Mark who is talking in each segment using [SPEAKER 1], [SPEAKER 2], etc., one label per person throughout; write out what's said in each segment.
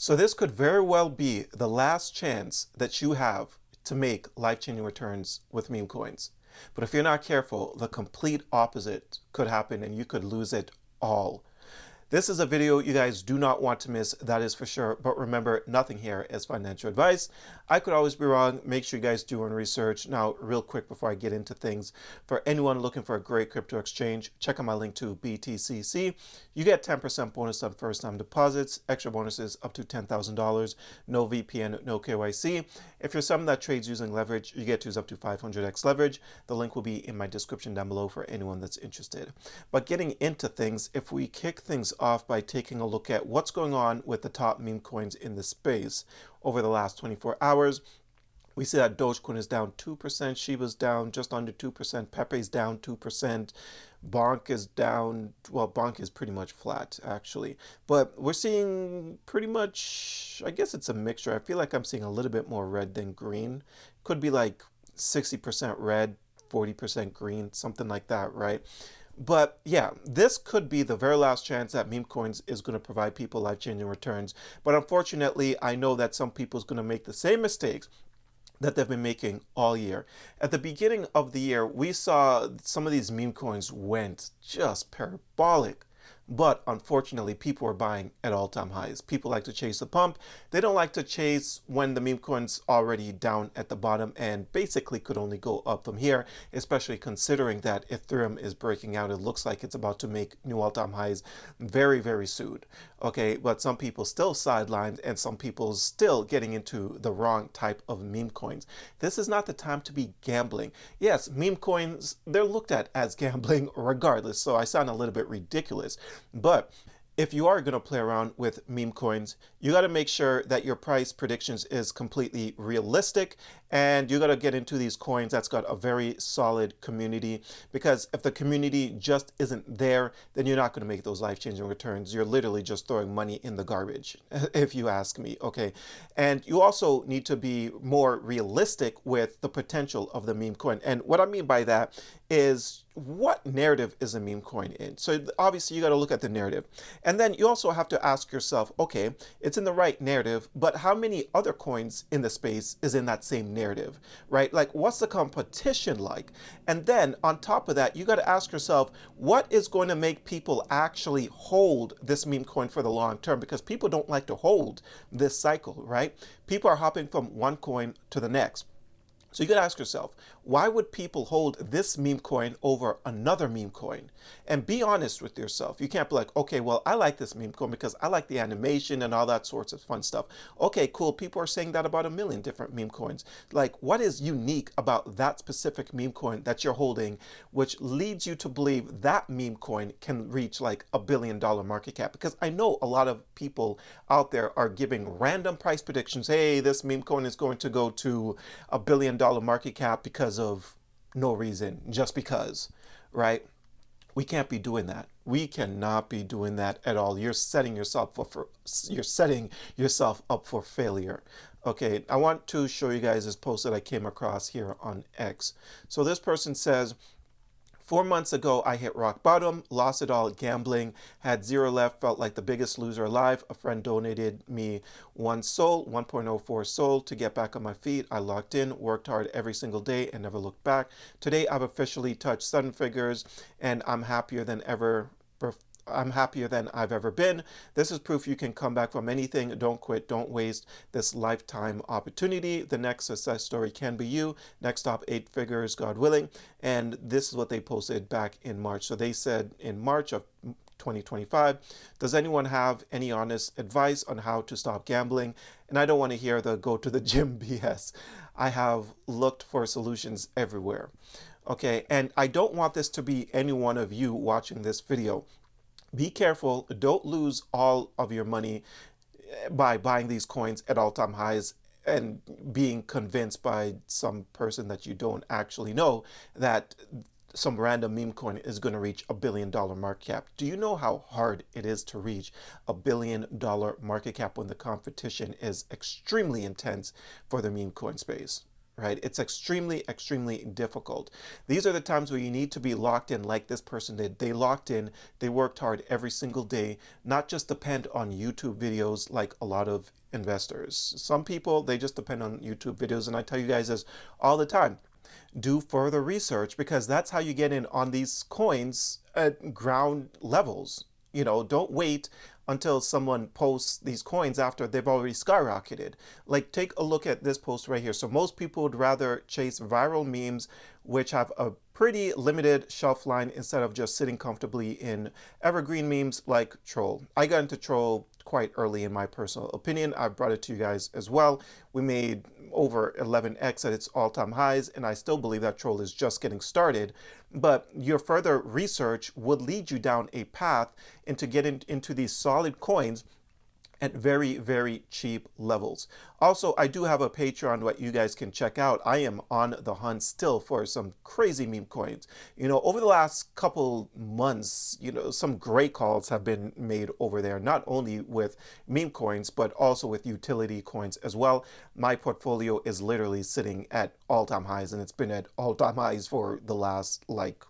[SPEAKER 1] So this could very well be the last chance that you have to make life-changing returns with meme coins. But if you're not careful, the complete opposite could happen and you could lose it all. This is a video you guys do not want to miss, that is for sure. But remember, nothing here is financial advice. I could always be wrong. Make sure you guys do your own research. Now, real quick before I get into things, for anyone looking for a great crypto exchange, check out my link to BTCC. You get 10% bonus on first-time deposits, extra bonuses up to $10,000, no VPN, no KYC. If you're someone that trades using leverage, you get to use up to 500x leverage. The link will be in my description down below for anyone that's interested. But getting into things, if we kick things off by taking a look at what's going on with the top meme coins in the space over the last 24 hours. We see that Dogecoin is down 2%, Shiba's down just under 2%, Pepe's down 2%, Bonk is down, well, Bonk is pretty much flat actually. But we're seeing pretty much, I guess it's a mixture. I feel like I'm seeing a little bit more red than green. Could be like 60% red, 40% green, something like that, right? But yeah, this could be the very last chance that meme coins is going to provide people life-changing returns. But unfortunately, I know that some people is going to make the same mistakes that they've been making all year. At the beginning of the year, we saw some of these meme coins went just parabolic. But unfortunately, people are buying at all-time highs. People like to chase the pump. They don't like to chase when the meme coin's already down at the bottom and basically could only go up from here, especially considering that Ethereum is breaking out. It looks like it's about to make new all-time highs very, very soon. Okay, but some people still sidelined and some people still getting into the wrong type of meme coins. This is not the time to be gambling. Yes, meme coins, they're looked at as gambling regardless, so I sound a little bit ridiculous. But if you are going to play around with meme coins, you got to make sure that your price predictions is completely realistic, and you got to get into these coins that's got a very solid community, because if the community just isn't there, then you're not going to make those life-changing returns. You're literally just throwing money in the garbage, if you ask me, okay? And you also need to be more realistic with the potential of the meme coin. And what I mean by that is, what narrative is a meme coin in? So obviously you got to look at the narrative. And then you also have to ask yourself, okay, it's in the right narrative, but how many other coins in the space is in that same narrative, right? Like, what's the competition like? And then on top of that, you got to ask yourself, what is going to make people actually hold this meme coin for the long term? Because people don't like to hold this cycle, right? People are hopping from one coin to the next. So you got to ask yourself, why would people hold this meme coin over another meme coin? And be honest with yourself. You can't be like, okay, well, I like this meme coin because I like the animation and all that sorts of fun stuff. Okay, cool. People are saying that about a million different meme coins. Like, what is unique about that specific meme coin that you're holding, which leads you to believe that meme coin can reach like $1 billion market cap? Because I know a lot of people out there are giving random price predictions. Hey, this meme coin is going to go to $1 billion market cap because of no reason, just because, right? We can't be doing that. We cannot be doing that at all. You're setting yourself up for failure. Okay, I want to show you guys this post that I came across here on X. So this person says, 4 months ago, I hit rock bottom, lost it all gambling, had zero left, felt like the biggest loser alive. A friend donated me 1.04 SOL to get back on my feet. I locked in, worked hard every single day, and never looked back. Today, I've officially touched seven figures, and I'm happier than I've ever been. This is proof you can come back from anything. Don't quit. Don't waste this lifetime opportunity. The next success story can be you. Next top 8 figures, God willing. And this is what they posted back in March. So they said in March of 2025, does anyone have any honest advice on how to stop gambling? And I don't want to hear the go to the gym BS. I have looked for solutions everywhere. Okay, and I don't want this to be any one of you watching this video. Be careful. Don't lose all of your money by buying these coins at all-time highs and being convinced by some person that you don't actually know that some random meme coin is going to reach $1 billion market cap. Do you know how hard it is to reach $1 billion market cap when the competition is extremely intense for the meme coin space? right? It's extremely, extremely difficult. These are the times where you need to be locked in like this person did. They locked in, they worked hard every single day, not just depend on YouTube videos like a lot of investors. Some people, they just depend on YouTube videos. And I tell you guys this all the time. Do further research because that's how you get in on these coins at ground levels. Don't wait until someone posts these coins after they've already skyrocketed. Like, take a look at this post right here. So most people would rather chase viral memes, which have a pretty limited shelf line, instead of just sitting comfortably in evergreen memes like troll. I got into troll quite early in my personal opinion. I've brought it to you guys as well. We made over 11x at its all-time highs, and I still believe that troll is just getting started. But your further research would lead you down a path into getting into these solid coins at very, very cheap levels. Also, I do have a Patreon that you guys can check out. I am on the hunt still for some crazy meme coins. Over the last couple months, some great calls have been made over there, not only with meme coins, but also with utility coins as well. My portfolio is literally sitting at all-time highs, and it's been at all-time highs for the last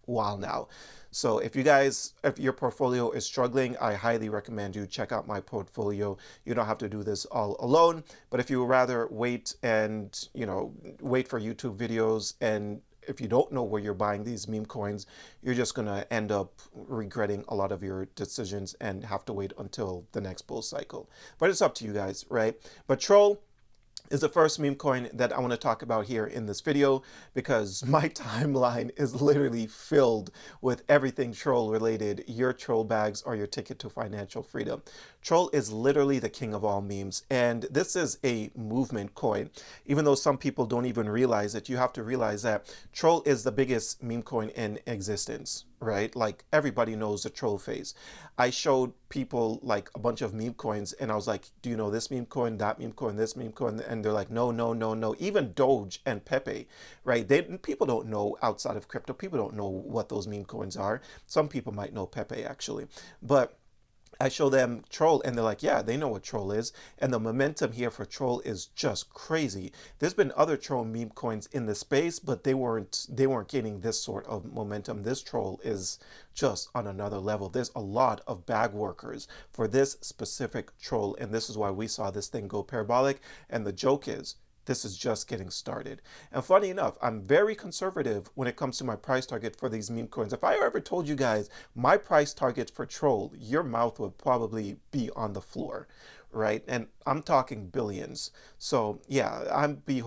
[SPEAKER 1] while now. So if your portfolio is struggling, I highly recommend you check out my portfolio. You don't have to do this all alone, but if you would rather wait and, wait for YouTube videos, and if you don't know where you're buying these meme coins, you're just going to end up regretting a lot of your decisions and have to wait until the next bull cycle. But it's up to you guys, right? But Troll is the first meme coin that I want to talk about here in this video, because my timeline is literally filled with everything troll related. Your troll bags are your ticket to financial freedom. Troll is literally the king of all memes, and this is a movement coin. Even though some people don't even realize it, you have to realize that troll is the biggest meme coin in existence, right? Like, everybody knows the troll phase. I showed people like a bunch of meme coins, and I was like, do you know this meme coin, that meme coin, this meme coin? And they're like, no, no, no, no. Even Doge and Pepe, right? People don't know outside of crypto. People don't know what those meme coins are. Some people might know Pepe actually, but I show them troll and they're like, yeah, they know what troll is. And the momentum here for troll is just crazy. There's been other troll meme coins in the space, but they weren't gaining this sort of momentum. This troll is just on another level. There's a lot of bag workers for this specific troll, and this is why we saw this thing go parabolic. And the joke is, this is just getting started. And funny enough, I'm very conservative when it comes to my price target for these meme coins. If I ever told you guys my price target for troll, your mouth would probably be on the floor, right? And I'm talking billions. So yeah, I'm going to be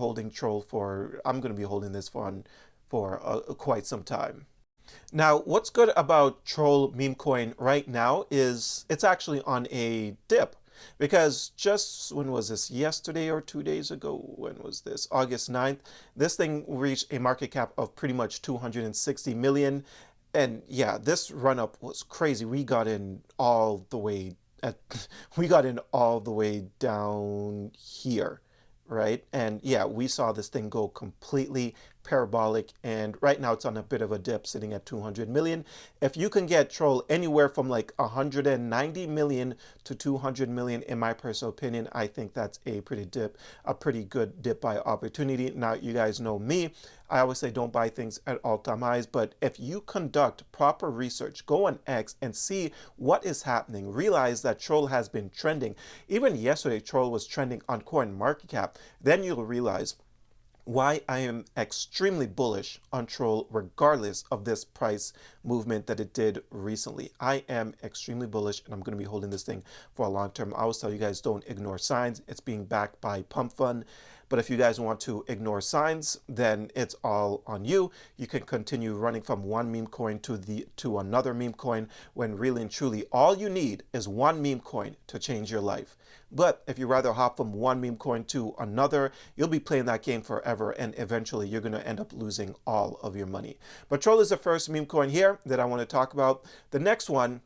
[SPEAKER 1] holding this for quite some time. Now, what's good about troll meme coin right now is it's actually on a dip. Because just, when was this, yesterday or 2 days ago? When was this? August 9th. This thing reached a market cap of pretty much 260 million. And yeah, this run up was crazy. We got in all the way down here, right? And yeah, we saw this thing go completely parabolic, and right now it's on a bit of a dip, sitting at 200 million. If you can get troll anywhere from like 190 million to 200 million, in my personal opinion, I think that's a pretty good dip buy opportunity. Now, you guys know me, I always say don't buy things at all-time highs, but if you conduct proper research, go on X and see what is happening, realize that troll has been trending. Even yesterday, troll was trending on CoinMarketCap. Then you'll realize why I am extremely bullish on troll, regardless of this price movement that it did recently. I am extremely bullish, and I'm going to be holding this thing for a long term. I always tell you guys, don't ignore signs. It's being backed by Pump Fund. But if you guys want to ignore signs, then it's all on you. You can continue running from one meme coin to another meme coin, when really and truly all you need is one meme coin to change your life. But if you rather hop from one meme coin to another, you'll be playing that game forever, and eventually you're going to end up losing all of your money. But troll is the first meme coin here that I want to talk about. The next one,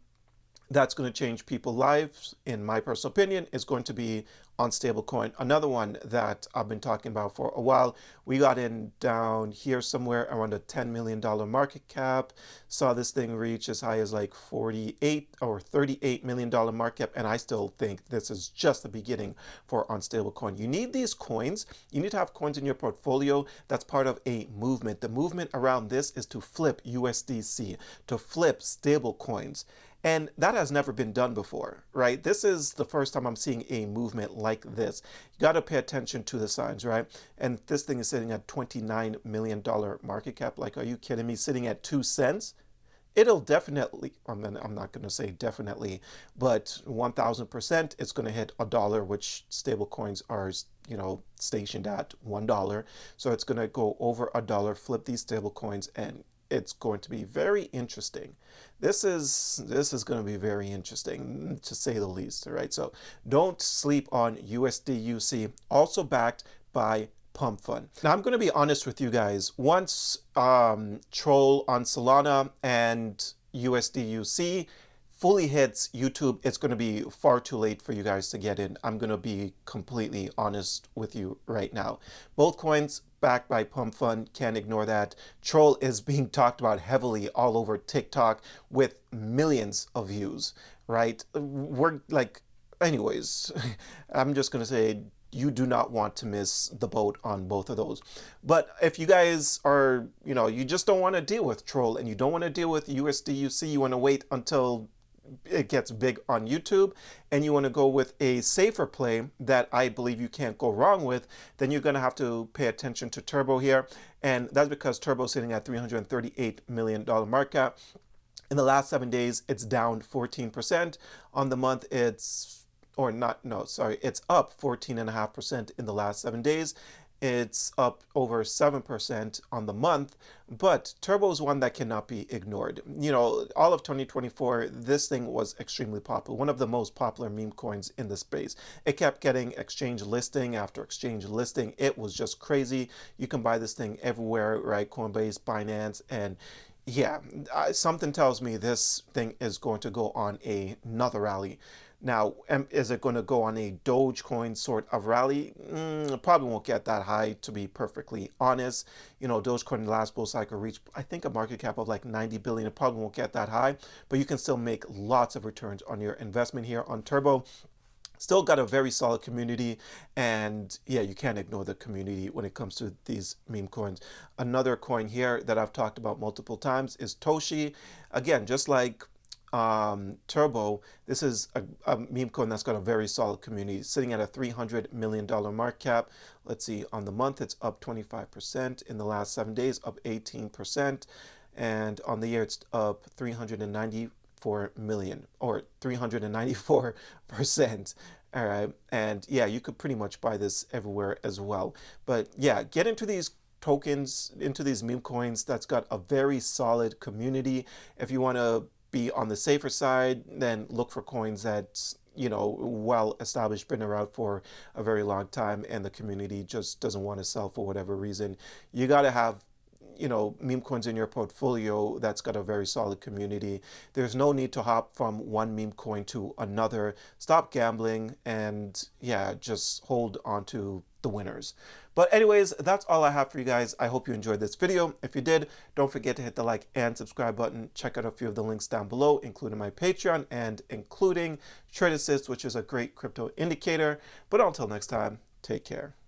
[SPEAKER 1] that's going to change people's lives, in my personal opinion, is going to be on stablecoin. Another one that I've been talking about for a while, we got in down here somewhere around a $10 million market cap, saw this thing reach as high as like 48 or $38 million market cap, and I still think this is just the beginning for on stablecoin. You need these coins. You need to have coins in your portfolio that's part of a movement. The movement around this is to flip USDC, to flip stable coins. And that has never been done before, right? This is the first time I'm seeing a movement like this. You got to pay attention to the signs, right? And this thing is sitting at $29 million market cap. Like, are you kidding me? Sitting at 2 cents? It'll definitely, I'm not going to say definitely, but 1,000% it's going to hit $1, which stable coins are, stationed at $1. So it's going to go over $1, flip these stable coins, and it's going to be very interesting. This is going to be very interesting, to say the least. All right, so don't sleep on USDUC, also backed by Pump Fund. Now I'm going to be honest with you guys. Once Troll on Solana and USDUC fully hits YouTube, it's going to be far too late for you guys to get in. I'm going to be completely honest with you right now. Both coins backed by Pump Fund, can't ignore that. Troll is being talked about heavily all over TikTok with millions of views, right? We're like, anyways, I'm just going to say, you do not want to miss the boat on both of those. But if you guys are, you just don't want to deal with Troll and you don't want to deal with USDUC, you want to wait until it gets big on YouTube, and you want to go with a safer play that I believe you can't go wrong with, then you're going to have to pay attention to Turbo here. And that's because Turbo's sitting at $338 million market cap. In the last 7 days, it's down 14%. On the month, it's up 14.5% in the last 7 days. It's up over 7% on the month, but Turbo is one that cannot be ignored. All of 2024, this thing was extremely popular, one of the most popular meme coins in the space. It kept getting exchange listing after exchange listing. It was just crazy. You can buy this thing everywhere, right? Coinbase, Binance, and yeah, something tells me this thing is going to go on another rally. Now, is it going to go on a Dogecoin sort of rally? Probably won't get that high, to be perfectly honest. Dogecoin in the last bull cycle reached, I think, a market cap of like 90 billion. It probably won't get that high, but you can still make lots of returns on your investment here on Turbo. Still got a very solid community, and yeah, you can't ignore the community when it comes to these meme coins. Another coin here that I've talked about multiple times is Toshi. Again, just like Turbo, this is a meme coin that's got a very solid community, sitting at a $300 million market cap. Let's see, on the month it's up 25%, in the last 7 days up 18%, and on the year it's up 394 million, or 394%. All right, and yeah, you could pretty much buy this everywhere as well. But yeah, get into these tokens, into these meme coins that's got a very solid community. If you want to be on the safer side, then look for coins that, well established, been around for a very long time, and the community just doesn't want to sell for whatever reason. You got to have, meme coins in your portfolio that's got a very solid community. There's no need to hop from one meme coin to another. Stop gambling, and yeah, just hold on to the winners. But anyways, that's all I have for you guys. I hope you enjoyed this video. If you did, don't forget to hit the like and subscribe button. Check out a few of the links down below, including my Patreon and including Trade Assist, which is a great crypto indicator. But until next time, take care.